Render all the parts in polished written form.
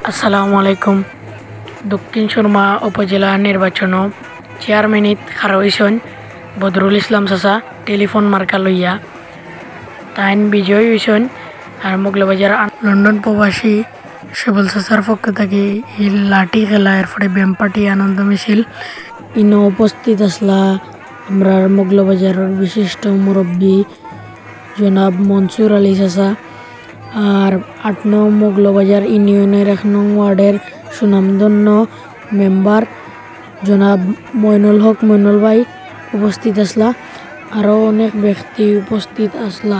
আসসালামু আলাইকুম। দক্ষিণ সুরমা উপজেলা নির্বাচন চেয়ারম্যানিত খাড়া হইছেন বদরুল ইসলাম চাচা টেলিফোন মার্কা লইয়া। তাইন বিজয়ী হইছেন। আর মোগলাবাজার লন্ডন প্রবাসী সেবল চাচার পক্ষ থেকে এই লাঠি খেলা এরপরে ব্যাম্পাটি আনন্দ মিছিল ইন উপস্থিত আসলা আমরা মোগলাবাজারের বিশিষ্ট মুরব্বী জনাব মনসুর আলী চাচা আর ৮ নং মোগলাবাজার ইউনিয়নের ১ নং ওয়ার্ডের সুনামধন্য মেম্বার জনাব মইনুল হক মইনুল ভাই উপস্থিত আসলা। আরও অনেক ব্যক্তি উপস্থিত আসলা।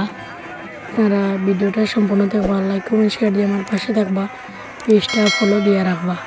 আপনারা ভিডিওটা সম্পূর্ণ দেখবা, লাইক কমেন্ট শেয়ার দিয়ে আমার পাশে থাকবা, পেজটা ফলো দিয়ে রাখবা।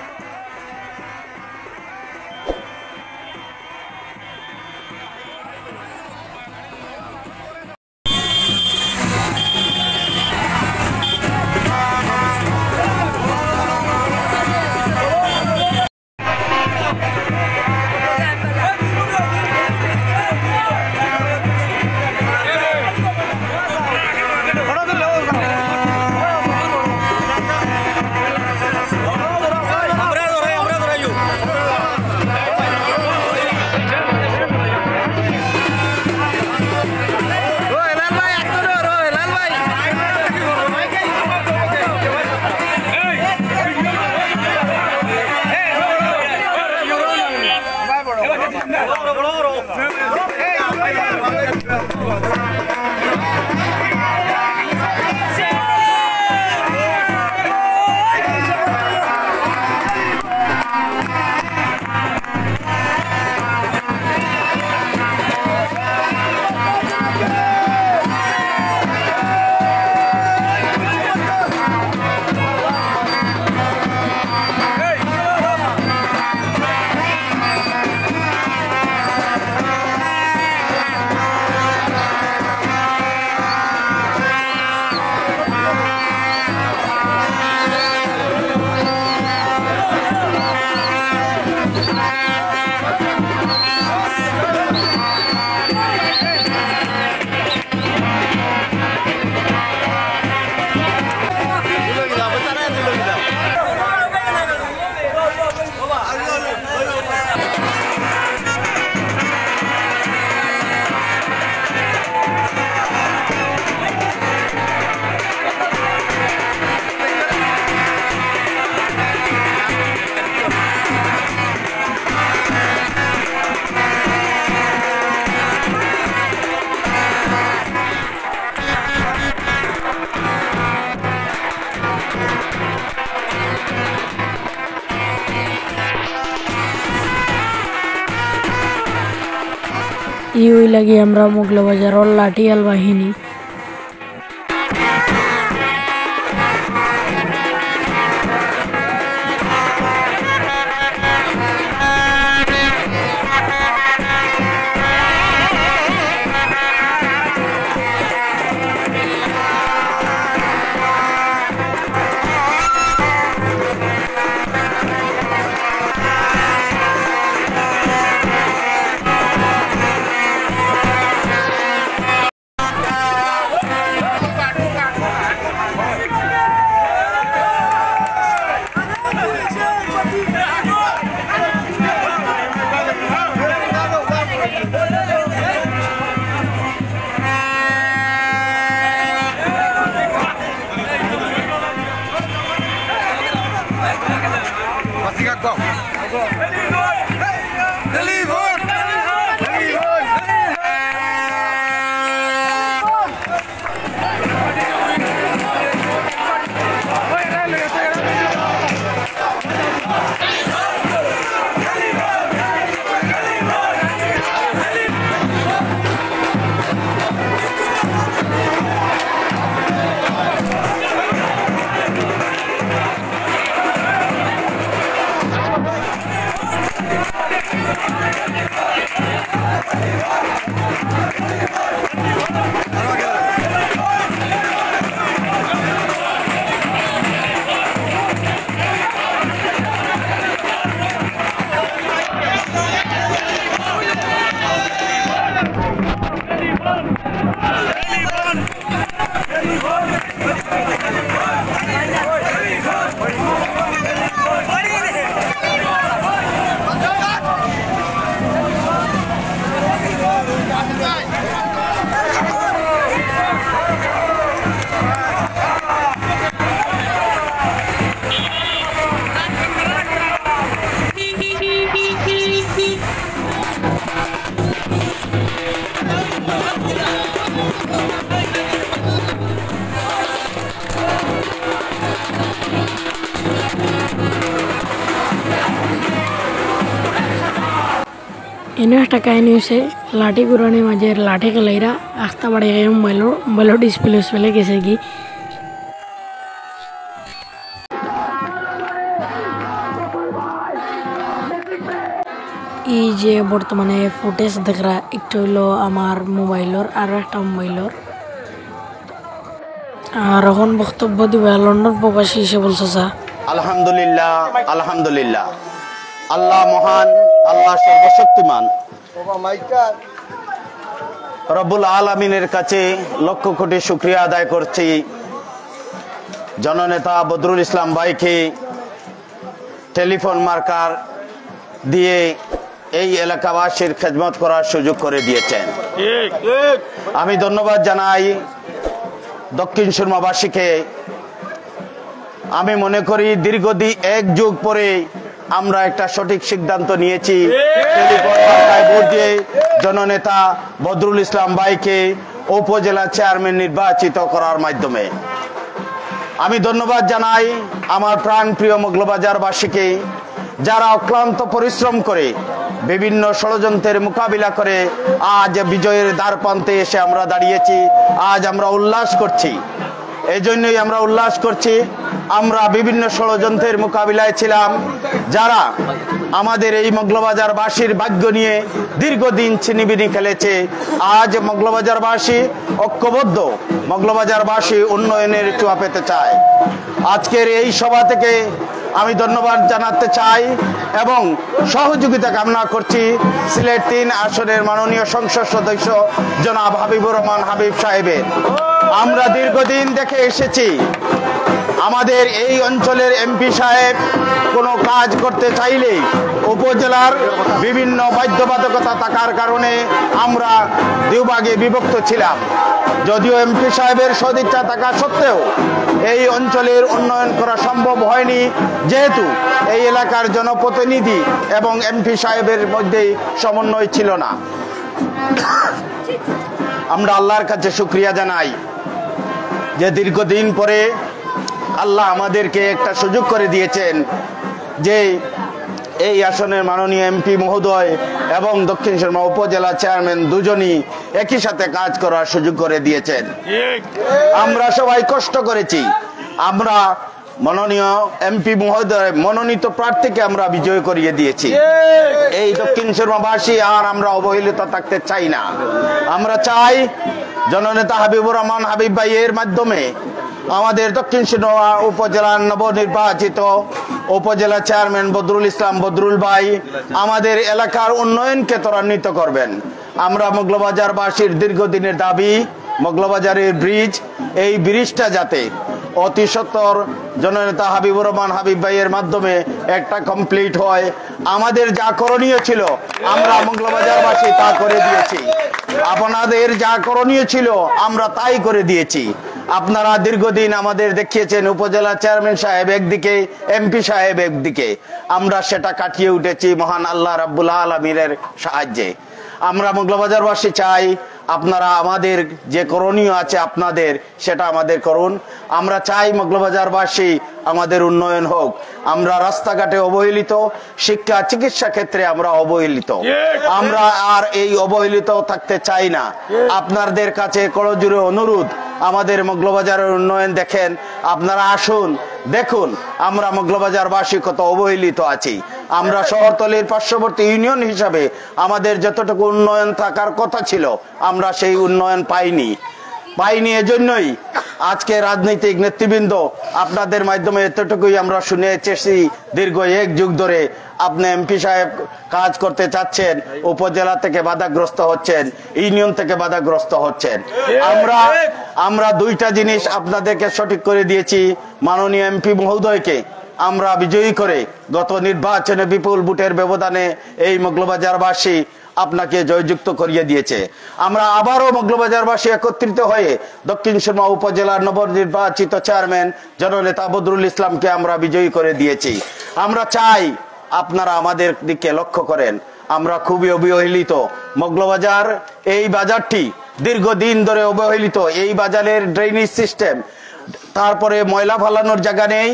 ইউই লাগি আমরা মোগলাবাজারের লাঠিয়াল বাহিনী। এনে একটা কাহিনী হয়েছে লাঠি ঘুরানোর মাঝে লাঠি খেলাইরা আস্তা বাড়ি গিয়ে মোবাইলের ডিসপ্লে গেছে কি এই যে বর্তমানে ফুটেজ দেখরা একটু হইলো আমার মোবাইলের আর একটা মোবাইলের আর এখন বক্তব্য দিবে লন্ডন প্রবাসী এসে বলছে আলহামদুলিল্লাহ আলহামদুলিল্লাহ আল্লাহ মহান আল্লাহ সর্বশক্তিমান রব্বুল আলামিনের কাছে লক্ষ কোটি শুকরিয়া আদায় করছি জননেতা বদরুল ইসলাম ভাইকে টেলিফোন মার্কার দিয়ে এই এলাকাবাসীর খেদমত করার সুযোগ করে দিয়েছেন। আমি ধন্যবাদ জানাই দক্ষিণ সুরমাবাসীকে। আমি মনে করি দীর্ঘদিন এক যুগ পরে আমরা একটা সঠিক সিদ্ধান্ত নিয়েছি টেলিফোন মার্কায় ভোট দিয়ে জননেতা বদরুল ইসলাম ভাইকে উপজেলা চেয়ারম্যান নির্বাচিত করার মাধ্যমে। আমি ধন্যবাদ জানাই আমার প্রাণপ্রিয় মগলবাজারবাসীকে যারা অক্লান্ত পরিশ্রম করে বিভিন্ন ষড়যন্ত্রের মোকাবিলা করে আজ বিজয়ের দ্বারপ্রান্তে এসে আমরা দাঁড়িয়েছি। আজ আমরা উল্লাস করছি, এই জন্যই আমরা উল্লাস করছি। আমরা বিভিন্ন ষড়যন্ত্রের মোকাবিলায় ছিলাম, যারা আমাদের এই মগলবাজারবাসীর ভাগ্য নিয়ে দীর্ঘদিন ছিনিবিনি খেলেছে। আজ মগলবাজারবাসী ঐক্যবদ্ধ, মগলবাজারবাসী উন্নয়নের ছোঁয়া পেতে চায়। আজকের এই সভা থেকে আমি ধন্যবাদ জানাতে চাই এবং সহযোগিতা কামনা করছি সিলেট ৩ আসনের মাননীয় সংসদ সদস্য জনাব হাবিবুর রহমান হাবিব সাহেবের। আমরা দীর্ঘদিন দেখে এসেছি আমাদের এই অঞ্চলের এমপি সাহেব কোনো কাজ করতে চাইলে উপজেলার বিভিন্ন বাধ্যবাধকতা থাকার কারণে আমরা দুভাগে বিভক্ত ছিলাম। যদিও এমপি সাহেবের সদিচ্ছা থাকা সত্ত্বেও এই অঞ্চলের উন্নয়ন করা সম্ভব হয়নি, যেহেতু এই এলাকার জনপ্রতিনিধি এবং এমপি সাহেবের মধ্যে সমন্বয় ছিল না। আমরা আল্লাহর কাছে শুকরিয়া জানাই যে দীর্ঘদিন পরে আল্লাহ আমাদেরকে একটা সুযোগ করে দিয়েছেন যে এই আসনের মাননীয় এমপি মহোদয় এবং দক্ষিণ সুরমা উপজেলা চেয়ারম্যান দুজনই একই সাথে কাজ করার সুযোগ করে দিয়েছেন। আমরা সবাই কষ্ট করেছি, আমরা মাননীয় এমপি মহোদয় মনোনীত প্রার্থীকে আমরা বিজয় করিয়ে দিয়েছি। এই দক্ষিণ সুরমাবাসী আর আমরা অবহেলিত থাকতে চাই না। আমরা চাই জননেতা হাবিবুর রহমান হাবিব ভাইয়ের মাধ্যমে আমাদের দক্ষিণ সুরমা উপজেলার নবনির্বাচিত উপজেলা চেয়ারম্যান বদরুল ইসলাম বদরুল ভাই আমাদের এলাকার উন্নয়নকে ত্বরান্বিত করবেন। আমরা মগলবাজারবাসীর দীর্ঘদিনের দাবি মগলবাজারের ব্রিজ, এই ব্রিজটা যাতে অতি সত্বর জননেতা হাবিবুর রহমান হাবিব ভাইয়ের মাধ্যমে একটা কমপ্লিট হয়। আমাদের যা করণীয় ছিল আমরা মগলবাজারবাসী তা করে দিয়েছি, আপনাদের যা করণীয় ছিল আমরা তাই করে দিয়েছি। আপনারা দীর্ঘদিন আমাদের দেখিয়েছেন উপজেলা চেয়ারম্যান সাহেব একদিকে, এমপি সাহেব একদিকে, আমরা সেটা কাটিয়ে উঠেছি মহান আল্লাহ রাব্বুল আলামিনের সাহায্যে। আমরা মগলবাজারবাসী চাই আপনারা আমাদের যে করণীয় আছে আপনাদের সেটা আমাদের করুন। আমরা চাই মগলবাজারবাসী আমাদের উন্নয়ন হোক। আমরা রাস্তাঘাটে অবহেলিত, শিক্ষা চিকিৎসা ক্ষেত্রে আমরা অবহেলিত, আমরা আর এই অবহেলিত থাকতে চাই না। আপনাদের কাছে করজোড়ে অনুরোধ, আমাদের মগলবাজারের উন্নয়ন দেখেন, আপনারা আসুন দেখুন আমরা মগলবাজারবাসী কত অবহেলিত আছি। আমরা শহরতলির পার্শ্ববর্তী ইউনিয়ন হিসাবে আমাদের যতটুকু উন্নয়ন থাকার কথা ছিল আমরা সেই উন্নয়ন পাইনি। এজন্যই আজকে রাজনৈতিক নেতৃবৃন্দ আপনাদের মাধ্যমে এতটুকুই আমরা শুনে এসেছি, দীর্ঘ এক যুগ ধরে আপনি এমপি সাহেব কাজ করতে চাচ্ছেন, উপজেলা থেকে বাধাগ্রস্ত হচ্ছেন, ইউনিয়ন থেকে বাধাগ্রস্ত হচ্ছেন। আমরা দুইটা জিনিস আপনাদেরকে সঠিক করে দিয়েছি। মাননীয় এমপি মহোদয়কে আমরা বিজয়ী করে গত নির্বাচনে বিপুল ভোটের ব্যবধানে এই মগলবাজারবাসী আপনাকে জয়যুক্ত করিয়ে দিয়েছে। আমরা আবারও মগলবাজারবাসী একত্রিত হয়ে দক্ষিণ সুরমা উপজেলার নবনির্বাচিত চেয়ারম্যান জননেতা বদরুল ইসলামকে আমরা বিজয়ী করে দিয়েছি। আমরা চাই আপনারা আমাদের দিকে লক্ষ্য করেন। আমরা খুবই অবহেলিত, মগলবাজার এই বাজারটি দীর্ঘদিন ধরে অবহেলিত। এই বাজারের ড্রেনেজ সিস্টেম, তারপরে ময়লা ফালানোর জায়গা নেই,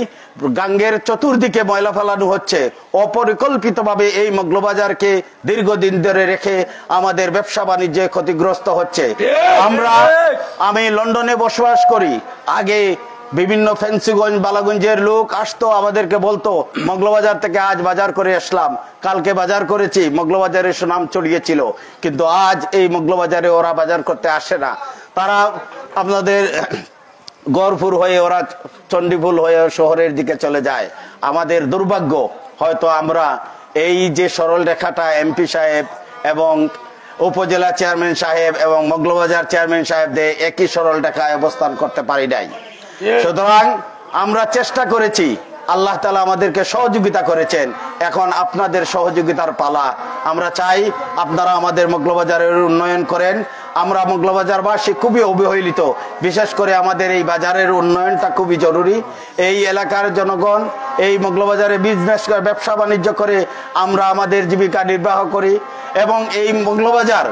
গাঙ্গের চতুর্দিকে ময়লা ফেলানো হচ্ছে, অপরিকল্পিতভাবে এই মৌলবাজারকে দীর্ঘদিন ধরে রেখে আমাদের ব্যবসা বাণিজ্যে ক্ষতিগ্রস্ত হচ্ছে। আমি লন্ডনে বসবাস করি, আগে বিভিন্ন ফেন্সিগঞ্জ বালাগঞ্জের লোক আসতো, আমাদেরকে বলতো মৌলবাজার থেকে আজ বাজার করে আসলাম, কালকে বাজার করেছি, মৌলবাজারের সুনাম ছড়িয়েছিল। কিন্তু আজ এই মৌলবাজারে ওরা বাজার করতে আসে না, তারা আপনাদের গড়পুর হয়ে ওরা চণ্ডীপুর হয়ে শহরের দিকে চলে যায়। আমাদের দুর্ভাগ্য, হয়তো আমরা এই যে সরল রেখাটা এমপি সাহেব এবং উপজেলা চেয়ারম্যান সাহেব এবং মৌলবাজার চেয়ারম্যান সাহেবদের একই সরল রেখায় অবস্থান করতে পারি নাই। সুতরাং আমরা চেষ্টা করেছি, আল্লাহ তাআলা আমাদেরকে সহযোগিতা করেছেন, এখন আপনাদের সহযোগিতার পালা। আমরা চাই আপনারা আমাদের মৌলবাজারের উন্নয়ন করেন। আমরা মৌলবাজারবাসী খুবই অবহেলিত, বিশেষ করে আমাদের এই বাজারের উন্নয়নটা খুবই জরুরি। এই এলাকার জনগণ এই মৌলবাজারে বিজনেস করে, ব্যবসা বাণিজ্য করে আমরা আমাদের জীবিকা নির্বাহ করি এবং এই মৌলবাজার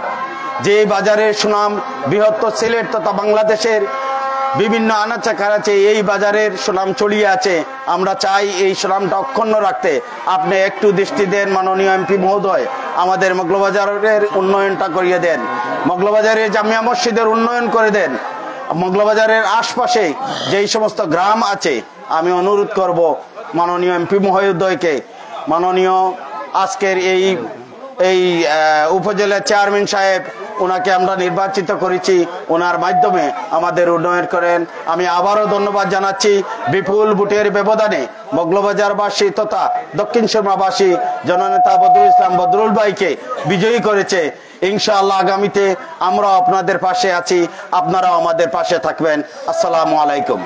যে বাজারের সুনাম বৃহত্তর সিলেট তথা বাংলাদেশের বিভিন্ন আনাচে কানাচে এই বাজারের সুনাম ছড়িয়ে আছে। আমরা চাই এই সুনামটা অক্ষুণ্ণ রাখতে আপনি একটু দৃষ্টি দেন মাননীয় এমপি মহোদয়, আমাদের মৌলবাজারের উন্নয়নটা করিয়ে দেন, মৌলবাজারের জামিয়া মসজিদের উন্নয়ন করে দেন। মৌলবাজারের আশপাশে যেই সমস্ত গ্রাম আছে, আমি অনুরোধ করব মাননীয় এমপি মহোদয়কে, মাননীয় আজকের এই উপজেলা চেয়ারম্যান সাহেব, ওনাকে আমরা নির্বাচিত করেছি, ওনার মাধ্যমে আমাদের উন্নয়ন করেন। আমি আবারও ধন্যবাদ জানাচ্ছি। বিপুল ভোটের ব্যবধানে মৌলবাজারবাসী তথা দক্ষিণ সুরমাবাসী জননেতা বদরুল ইসলাম বদরুল ভাইকে বিজয়ী করেছে। ইনশাআল্লাহ আগামীতে আমরা আপনাদের পাশে আছি, আপনারাও আমাদের পাশে থাকবেন। আসসালামু আলাইকুম।